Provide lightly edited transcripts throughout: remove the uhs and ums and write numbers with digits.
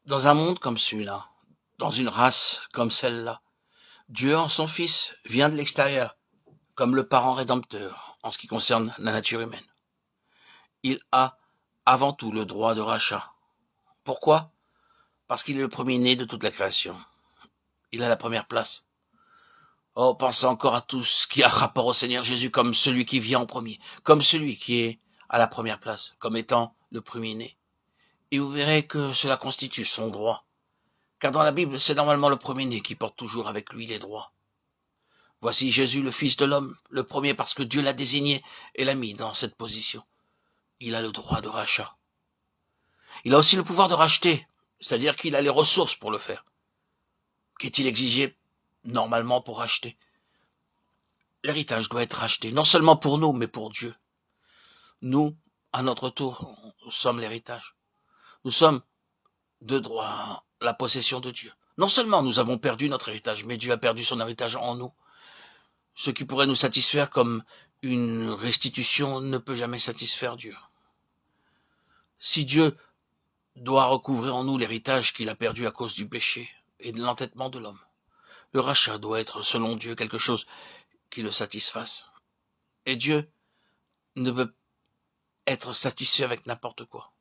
Dans un monde comme celui-là, dans une race comme celle-là, Dieu en son Fils vient de l'extérieur, comme le parent rédempteur en ce qui concerne la nature humaine. Il a avant tout le droit de rachat. Pourquoi? Parce qu'il est le premier-né de toute la création. Il a la première place. Oh, pensez encore à tout ce qui a rapport au Seigneur Jésus comme celui qui vient en premier, comme celui qui est à la première place, comme étant le premier-né. Et vous verrez que cela constitue son droit. Car dans la Bible, c'est normalement le premier-né qui porte toujours avec lui les droits. Voici Jésus, le Fils de l'homme, le premier parce que Dieu l'a désigné et l'a mis dans cette position. Il a le droit de rachat. Il a aussi le pouvoir de racheter, c'est-à-dire qu'il a les ressources pour le faire. Qu'est-il exigé normalement pour racheter? L'héritage doit être racheté, non seulement pour nous, mais pour Dieu. Nous, à notre tour, nous sommes l'héritage. Nous sommes de droit la possession de Dieu. Non seulement nous avons perdu notre héritage, mais Dieu a perdu son héritage en nous. Ce qui pourrait nous satisfaire comme une restitution ne peut jamais satisfaire Dieu. Si Dieu doit recouvrer en nous l'héritage qu'il a perdu à cause du péché et de l'entêtement de l'homme, le rachat doit être, selon Dieu, quelque chose qui le satisfasse. Et Dieu ne peut être satisfait avec n'importe quoi.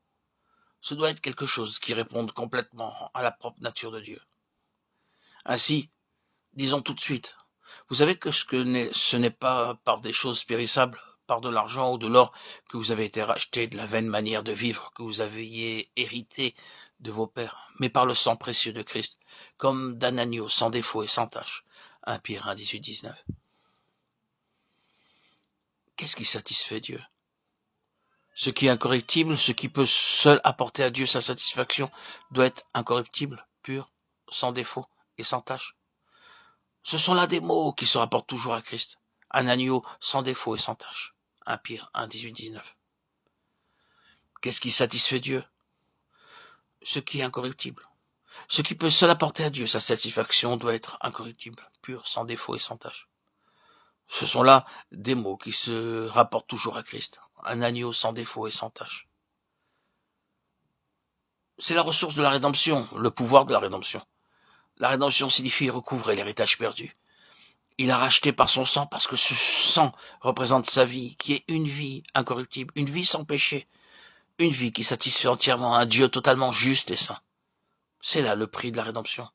Ce doit être quelque chose qui réponde complètement à la propre nature de Dieu. Ainsi, disons tout de suite, vous savez que ce n'est pas par des choses périssables, par de l'argent ou de l'or, que vous avez été racheté de la vaine manière de vivre que vous aviez hérité de vos pères, mais par le sang précieux de Christ, comme d'un agneau sans défaut et sans tache. 1 Pierre 1, 18, 19. Qu'est-ce qui satisfait Dieu? Ce qui est incorruptible, ce qui peut seul apporter à Dieu sa satisfaction, doit être incorruptible, pur, sans défaut et sans tache. Ce sont là des mots qui se rapportent toujours à Christ. Un agneau sans défaut et sans tache. 1 Pierre 1, 18, 19. Qu'est-ce qui satisfait Dieu? Ce qui est incorruptible. Ce qui peut seul apporter à Dieu sa satisfaction doit être incorruptible, pur, sans défaut et sans tache. Ce sont là des mots qui se rapportent toujours à Christ. Un agneau sans défaut et sans tache. C'est la ressource de la rédemption, le pouvoir de la rédemption. La rédemption signifie recouvrer l'héritage perdu. Il a racheté par son sang parce que ce sang représente sa vie, qui est une vie incorruptible, une vie sans péché, une vie qui satisfait entièrement un Dieu totalement juste et saint. C'est là le prix de la rédemption.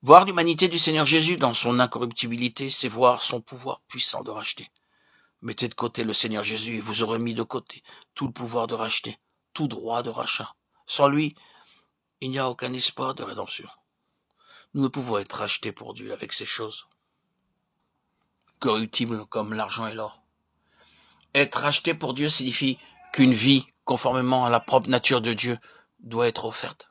Voir l'humanité du Seigneur Jésus dans son incorruptibilité, c'est voir son pouvoir puissant de racheter. Mettez de côté le Seigneur Jésus et vous aurez mis de côté tout le pouvoir de racheter, tout droit de rachat. Sans lui, il n'y a aucun espoir de rédemption. Nous ne pouvons être rachetés pour Dieu avec ces choses corruptibles comme l'argent et l'or. Être racheté pour Dieu signifie qu'une vie, conformément à la propre nature de Dieu, doit être offerte.